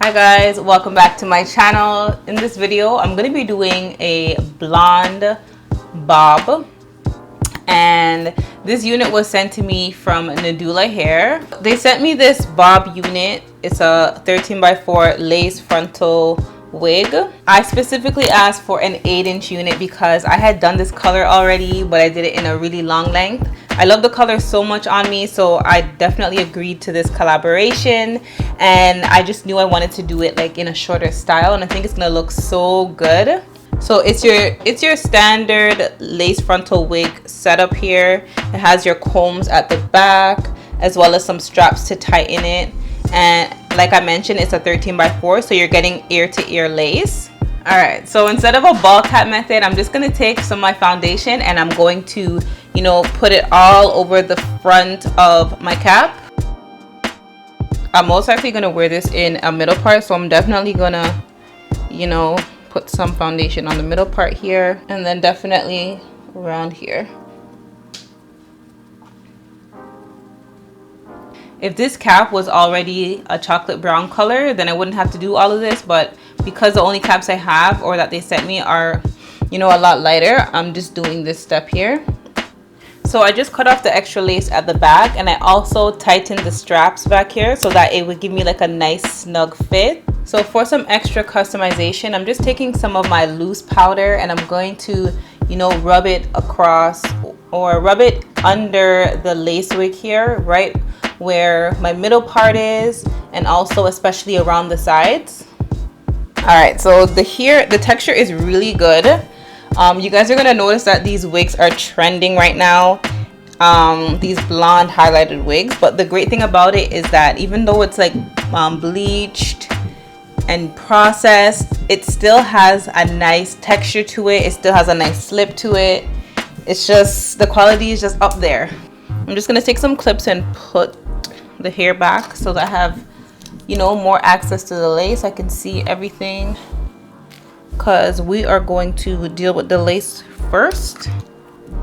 Hi guys, welcome back to my channel. In this video, I'm going to be doing a blonde bob, and this unit was sent to me from Nadula hair. They sent me this bob unit. It's a 13x4 lace frontal wig. I specifically asked for an 8-inch unit because I had done this color already, but I did it in a really long length. I love the color so much on me, so I definitely agreed to this collaboration, and I just knew I wanted to do it like in a shorter style, and I think it's gonna look so good. So it's your standard lace frontal wig setup here. It has your combs at the back as well as some straps to tighten it, and like I mentioned, it's a 13x4, so you're getting ear to ear lace. All right, so instead of a ball cap method, I'm just gonna take some of my foundation and I'm going to, put it all over the front of my cap. I'm most likely gonna wear this in a middle part, so I'm definitely gonna, put some foundation on the middle part here, and then definitely around here. If this cap was already a chocolate brown color, then I wouldn't have to do all of this, but because the only caps I have or that they sent me are, a lot lighter, I'm just doing this step here. So I just cut off the extra lace at the back, and I also tightened the straps back here so that it would give me like a nice snug fit. So for some extra customization, I'm just taking some of my loose powder and I'm going to, rub it across or rub it under the lace wig here, right where my middle part is, and also especially around the sides. All right, so the texture is really good. You guys are gonna notice that these wigs are trending right now, these blonde highlighted wigs. But the great thing about it is that even though it's like bleached and processed, it still has a nice texture to it. It still has a nice slip to it. It's just, the quality is just up there. I'm just gonna take some clips and put the hair back so that I have, more access to the lace. I can see everything because we are going to deal with the lace first.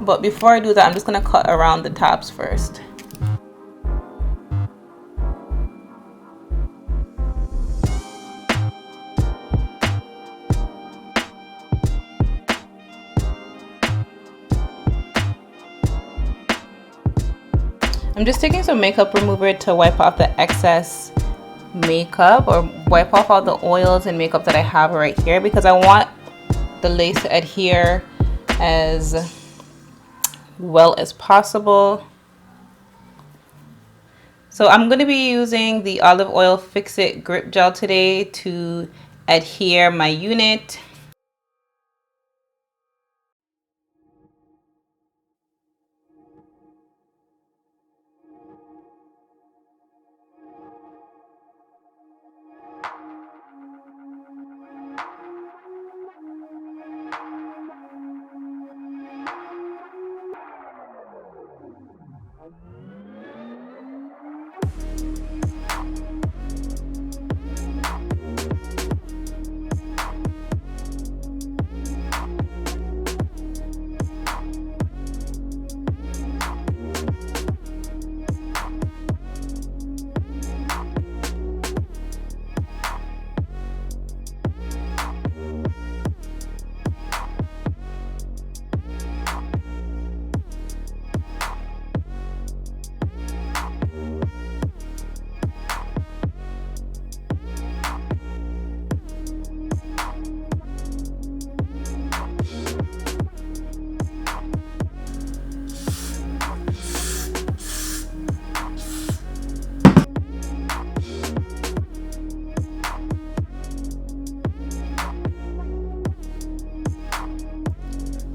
But before I do that, I'm just gonna cut around the tops first. I'm just taking some makeup remover to wipe off the excess makeup or wipe off all the oils and makeup that I have right here, because I want the lace to adhere as well as possible. So I'm going to be using the olive oil Fix It grip gel today to adhere my unit.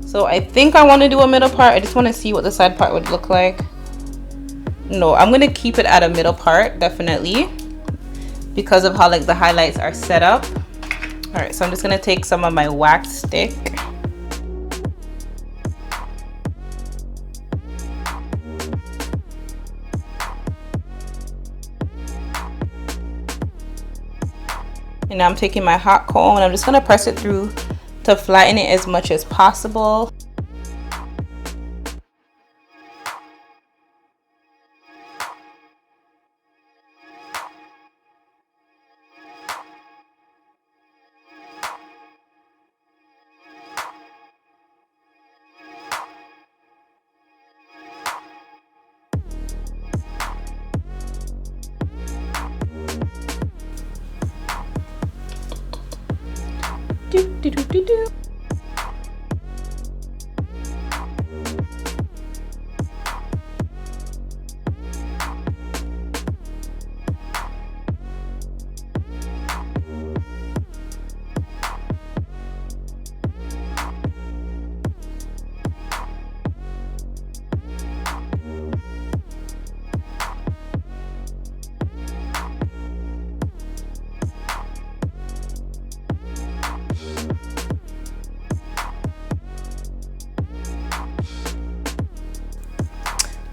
So I think I want to do a middle part. I just want to see what the side part would look like. No, I'm going to keep it at a middle part, definitely, because of how like the highlights are set up. All right, so I'm just going to take some of my wax stick. And now I'm taking my hot comb and I'm just going to press it through to flatten it as much as possible.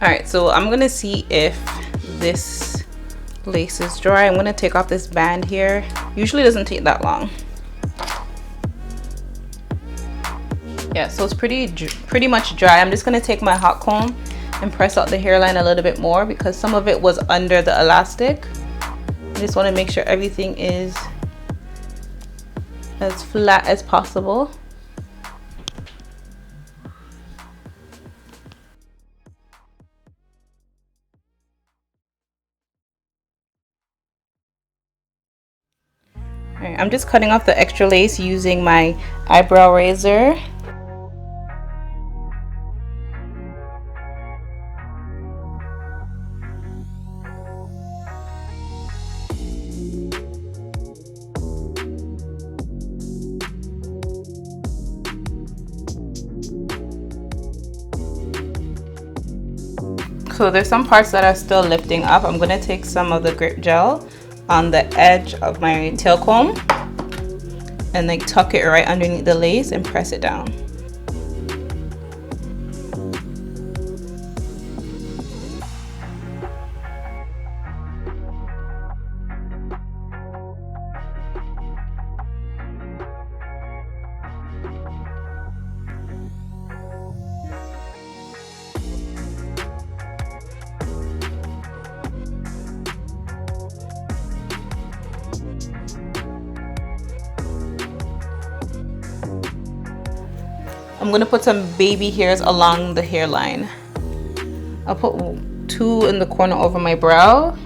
All right, so I'm gonna see if this lace is dry. I'm gonna take off this band here. Usually doesn't take that long. Yeah, so it's pretty much dry. I'm just gonna take my hot comb and press out the hairline a little bit more because some of it was under the elastic. I just want to make sure everything is as flat as possible. All right, I'm just cutting off the extra lace using my eyebrow razor. So there's some parts that are still lifting up. I'm gonna take some of the grip gel on the edge of my tail comb and like tuck it right underneath the lace and press it down. I'm gonna put some baby hairs along the hairline. I'll put 2 in the corner over my brow.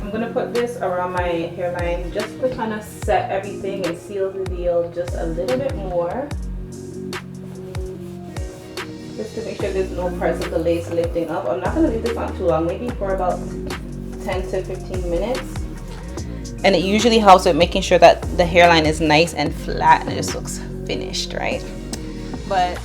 I'm gonna put this around my hairline just to kind of set everything and seal the deal just a little bit more. Just to make sure there's no parts of the lace lifting up. I'm not gonna leave this on too long, maybe for about 10 to 15 minutes. And it usually helps with making sure that the hairline is nice and flat and it just looks finished, right? But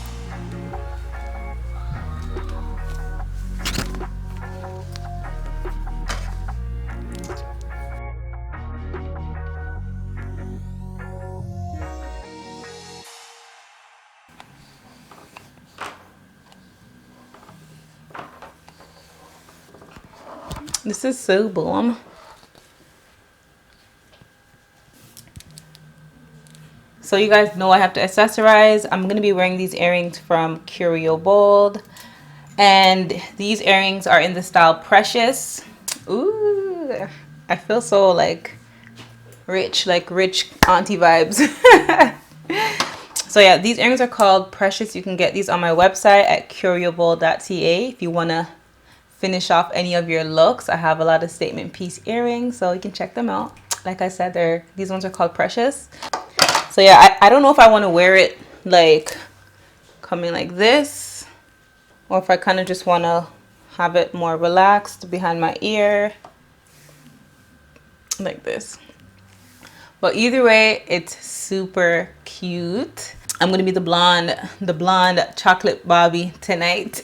this is so bomb. So you guys know I have to accessorize. I'm going to be wearing these earrings from Curio Bold. And these earrings are in the style Precious. Ooh, I feel so like rich auntie vibes. So yeah, these earrings are called Precious. You can get these on my website at curiobold.ca if you want to finish off any of your looks. I have a lot of statement piece earrings, so you can check them out. Like I said, these ones are called Precious. So yeah, I don't know if I want to wear it like coming like this, or if I kind of just want to have it more relaxed behind my ear like this. But either way, it's super cute. I'm gonna be the blonde chocolate Bobby tonight.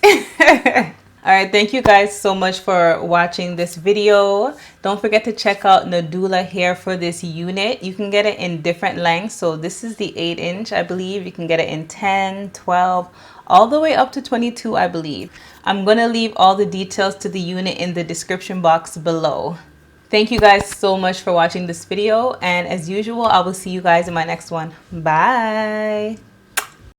All right, thank you guys so much for watching this video. Don't forget to check out Nadula hair for this unit. You can get it in different lengths. So this is the 8-inch, I believe. You can get it in 10, 12, all the way up to 22, I believe. I'm going to leave all the details to the unit in the description box below. Thank you guys so much for watching this video. And as usual, I will see you guys in my next one. Bye.